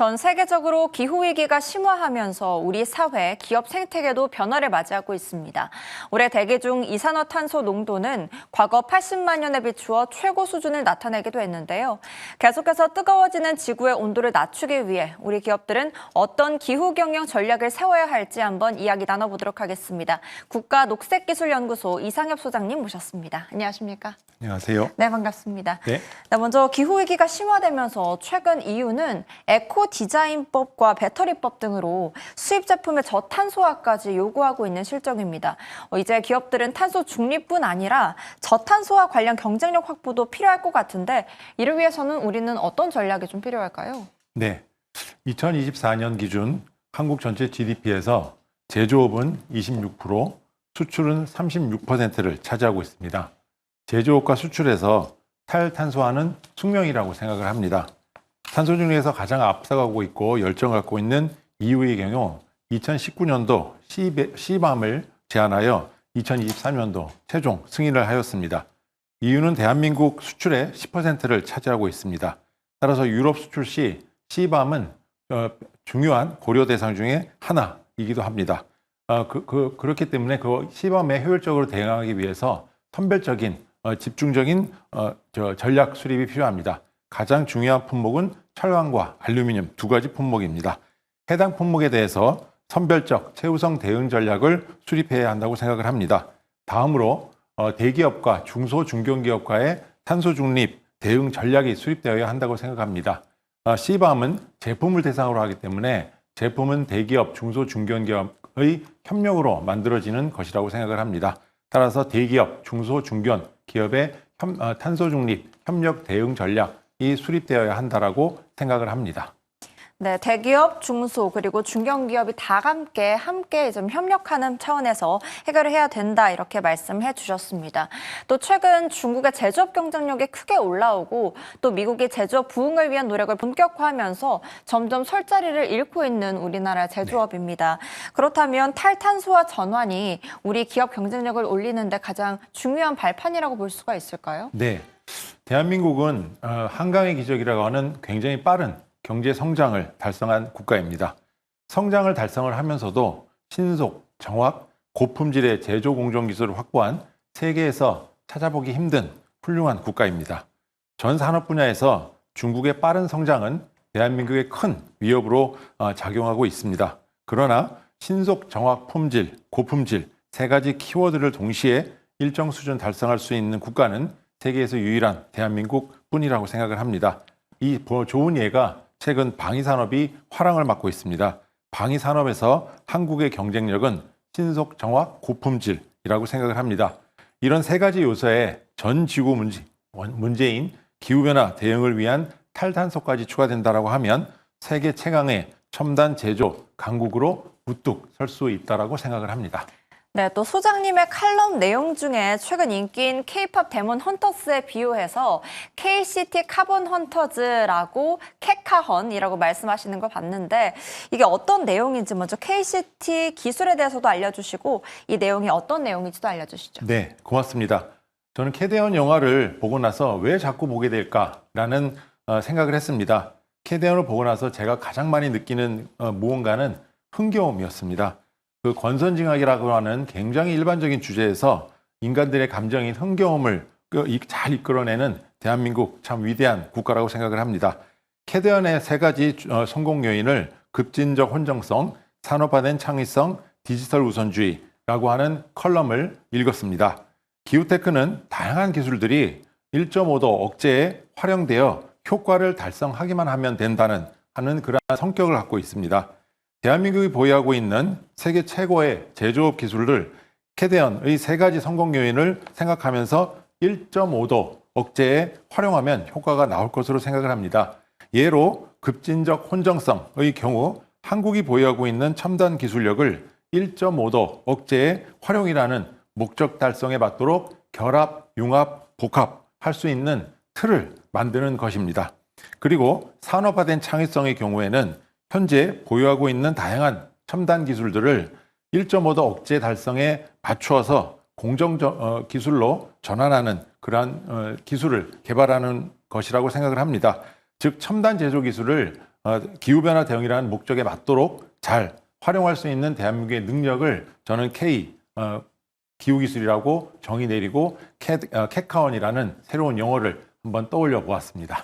전 세계적으로 기후위기가 심화하면서 우리 사회, 기업 생태계도 변화를 맞이하고 있습니다. 올해 대기 중 이산화탄소 농도는 과거 80만 년에 비추어 최고 수준을 나타내기도 했는데요. 계속해서 뜨거워지는 지구의 온도를 낮추기 위해 우리 기업들은 어떤 기후 경영 전략을 세워야 할지 한번 이야기 나눠보도록 하겠습니다. 국가녹색기술연구소 이상엽 소장님 모셨습니다. 안녕하십니까? 안녕하세요. 네, 반갑습니다. 네. 먼저 기후위기가 심화되면서 최근 EU는 에코디자인법과 배터리법 등으로 수입 제품의 저탄소화까지 요구하고 있는 실정입니다. 이제 기업들은 탄소 중립뿐 아니라 저탄소화 관련 경쟁력 확보도 필요할 것 같은데 이를 위해서는 우리는 어떤 전략이 좀 필요할까요? 네. 2024년 기준 한국 전체 GDP에서 제조업은 26%, 수출은 36%를 차지하고 있습니다. 제조업과 수출에서 탈탄소화는 숙명이라고 생각을 합니다. 탄소 중립에서 가장 앞서가고 있고 열정을 갖고 있는 EU의 경우 2019년도 CBAM을 제안하여 2023년도 최종 승인을 하였습니다. EU는 대한민국 수출의 10%를 차지하고 있습니다. 따라서 유럽 수출 시 CBAM은 중요한 고려 대상 중에 하나이기도 합니다. 그렇기 때문에 그 CBAM에 효율적으로 대응하기 위해서 선별적인 집중적인 전략 수립이 필요합니다. 가장 중요한 품목은 철강과 알루미늄 두 가지 품목입니다. 해당 품목에 대해서 선별적 최우선 대응 전략을 수립해야 한다고 생각을 합니다. 다음으로 대기업과 중소 중견기업과의 탄소 중립 대응 전략이 수립되어야 한다고 생각합니다. CBAM은 제품을 대상으로 하기 때문에 제품은 대기업, 중소 중견기업의 협력으로 만들어지는 것이라고 생각을 합니다. 따라서 대기업, 중소 중견 기업의 탄소 중립 협력 대응 전략이 수립되어야 한다라고 생각을 합니다. 네, 대기업, 중소 그리고 중견기업이 다 함께 좀 협력하는 차원에서 해결을 해야 된다 이렇게 말씀해 주셨습니다. 또 최근 중국의 제조업 경쟁력이 크게 올라오고 또 미국이 제조업 부흥을 위한 노력을 본격화하면서 점점 설 자리를 잃고 있는 우리나라 제조업입니다. 그렇다면 탈탄소화 전환이 우리 기업 경쟁력을 올리는 데 가장 중요한 발판이라고 볼 수가 있을까요? 네, 대한민국은 한강의 기적이라고 하는 굉장히 빠른 경제 성장을 달성한 국가입니다. 성장을 달성을 하면서도 신속, 정확, 고품질의 제조 공정 기술을 확보한 세계에서 찾아보기 힘든 훌륭한 국가입니다. 전 산업 분야에서 중국의 빠른 성장은 대한민국의 큰 위협으로 작용하고 있습니다. 그러나 신속, 정확, 품질, 고품질 세 가지 키워드를 동시에 일정 수준 달성할 수 있는 국가는 세계에서 유일한 대한민국뿐이라고 생각을 합니다. 이 좋은 예가 최근 방위산업이 화랑을 맞고 있습니다. 방위산업에서 한국의 경쟁력은 신속, 정확, 고품질이라고 생각을 합니다. 이런 세 가지 요소에 전 지구 문제인 기후변화 대응을 위한 탈탄소까지 추가된다고 하면 세계 최강의 첨단 제조 강국으로 우뚝 설 수 있다고 생각을 합니다. 네, 또 소장님의 칼럼 내용 중에 최근 인기인 K-팝 데몬 헌터스에 비유해서 KCT 카본 헌터즈라고 캐카헌이라고 말씀하시는 걸 봤는데 이게 어떤 내용인지 먼저 KCT 기술에 대해서도 알려주시고 이 내용이 어떤 내용인지도 알려주시죠. 네, 고맙습니다. 저는 캐대헌 영화를 보고 나서 왜 자꾸 보게 될까라는 생각을 했습니다. 캐대헌을 보고 나서 제가 가장 많이 느끼는 무언가는 흥겨움이었습니다. 그 권선징악이라고 하는 굉장히 일반적인 주제에서 인간들의 감정인 흥겨움을 잘 이끌어내는 대한민국 참 위대한 국가라고 생각을 합니다. 캐대헌의 세 가지 성공 요인을 급진적 혼정성, 산업화된 창의성, 디지털 우선주의라고 하는 컬럼을 읽었습니다. 기후테크는 다양한 기술들이 1.5도 억제에 활용되어 효과를 달성하기만 하면 된다는 그러한 성격을 갖고 있습니다. 대한민국이 보유하고 있는 세계 최고의 제조업 기술을 캐대헌의 세 가지 성공 요인을 생각하면서 1.5도 억제에 활용하면 효과가 나올 것으로 생각을 합니다. 예로 급진적 혼정성의 경우 한국이 보유하고 있는 첨단 기술력을 1.5도 억제에 활용이라는 목적 달성에 맞도록 결합, 융합, 복합할 수 있는 틀을 만드는 것입니다. 그리고 산업화된 창의성의 경우에는 현재 보유하고 있는 다양한 첨단 기술들을 1.5도 억제 달성에 맞추어서 공정 기술로 전환하는 그러한 기술을 개발하는 것이라고 생각을 합니다. 즉 첨단 제조 기술을 기후변화 대응이라는 목적에 맞도록 잘 활용할 수 있는 대한민국의 능력을 저는 K 기후기술이라고 정의 내리고 캐카원이라는 새로운 용어를 한번 떠올려 보았습니다.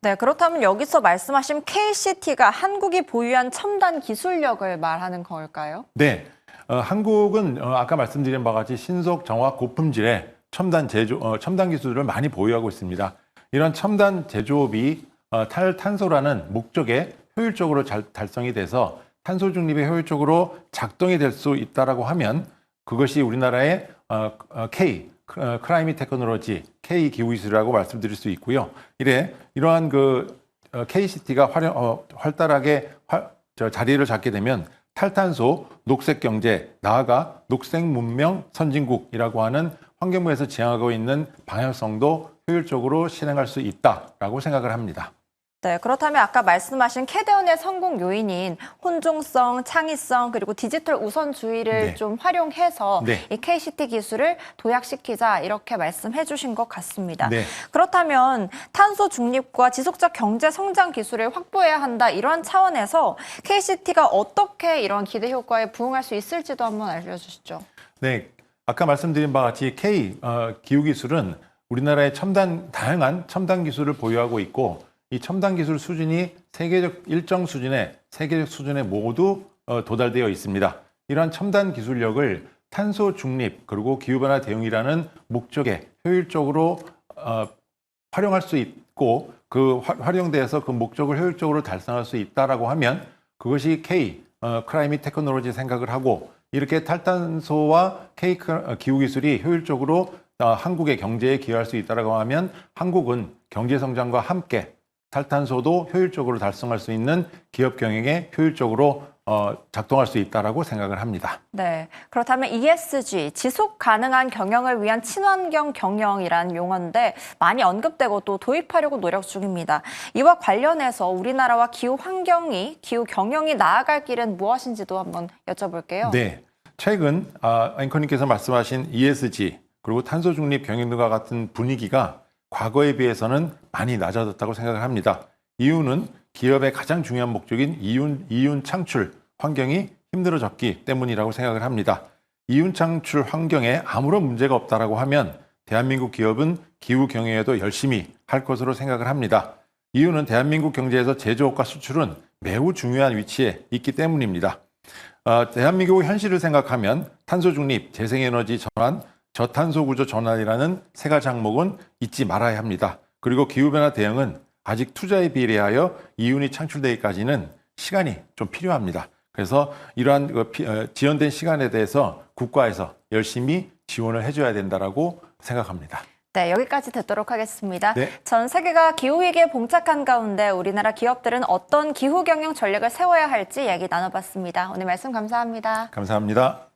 네, 그렇다면 여기서 말씀하신 KCT가 한국이 보유한 첨단 기술력을 말하는 걸까요? 네, 한국은 아까 말씀드린 바와 같이 신속, 정확, 고품질의 첨단 기술을 많이 보유하고 있습니다. 이런 첨단 제조업이 탈탄소라는 목적에 효율적으로 달성이 돼서 탄소 중립에 효율적으로 작동이 될 수 있다라고 하면 그것이 우리나라의 클라이밋 테크놀로지, K 기후기술이라고 말씀드릴 수 있고요. 이러한 KCT가 활달하게 자리를 잡게 되면 탈탄소, 녹색 경제, 나아가 녹색 문명 선진국이라고 하는 환경부에서 지향하고 있는 방향성도 효율적으로 실행할 수 있다라고 생각을 합니다. 네, 그렇다면 아까 말씀하신 캐대언의 성공 요인인 혼종성, 창의성, 그리고 디지털 우선주의를 네. 좀 활용해서 네. 이 KCT 기술을 도약시키자 이렇게 말씀해 주신 것 같습니다. 네. 그렇다면 탄소 중립과 지속적 경제 성장 기술을 확보해야 한다 이런 차원에서 KCT가 어떻게 이런 기대 효과에 부응할 수 있을지도 한번 알려주시죠. 네, 아까 말씀드린 바와 같이 K 기후기술은 우리나라의 다양한 첨단 기술을 보유하고 있고 이 첨단 기술 수준이 일정 수준의 세계적 수준에 모두 도달되어 있습니다. 이러한 첨단 기술력을 탄소 중립 그리고 기후변화 대응이라는 목적에 효율적으로 활용할 수 있고 그 활용돼서 그 목적을 효율적으로 달성할 수 있다라고 하면 그것이 K 클라이밋 테크놀로지 생각을 하고 이렇게 탈탄소와 K 기후기술이 효율적으로 한국의 경제에 기여할 수 있다라고 하면 한국은 경제 성장과 함께 탈탄소도 효율적으로 달성할 수 있는 기업 경영에 효율적으로 작동할 수 있다라고 생각을 합니다. 네, 그렇다면 ESG, 지속 가능한 경영을 위한 친환경 경영이라는 용어인데 많이 언급되고 또 도입하려고 노력 중입니다. 이와 관련해서 우리나라와 기후 경영이 나아갈 길은 무엇인지도 한번 여쭤볼게요. 네, 최근 앵커님께서 말씀하신 ESG 그리고 탄소 중립 경영 등과 같은 분위기가 과거에 비해서는 많이 낮아졌다고 생각을 합니다. 이유는 기업의 가장 중요한 목적인 이윤 창출 환경이 힘들어졌기 때문이라고 생각을 합니다. 이윤 창출 환경에 아무런 문제가 없다라고 하면 대한민국 기업은 기후 경영에도 열심히 할 것으로 생각을 합니다. 이유는 대한민국 경제에서 제조업과 수출은 매우 중요한 위치에 있기 때문입니다. 대한민국의 현실을 생각하면 탄소 중립, 재생에너지 전환, 저탄소 구조 전환이라는 세 가지 항목은 잊지 말아야 합니다. 그리고 기후변화 대응은 아직 투자에 비례하여 이윤이 창출되기까지는 시간이 좀 필요합니다. 그래서 이러한 지연된 시간에 대해서 국가에서 열심히 지원을 해줘야 된다라고 생각합니다. 네, 여기까지 듣도록 하겠습니다. 네. 전 세계가 기후위기에 봉착한 가운데 우리나라 기업들은 어떤 기후 경영 전략을 세워야 할지 얘기 나눠봤습니다. 오늘 말씀 감사합니다. 감사합니다.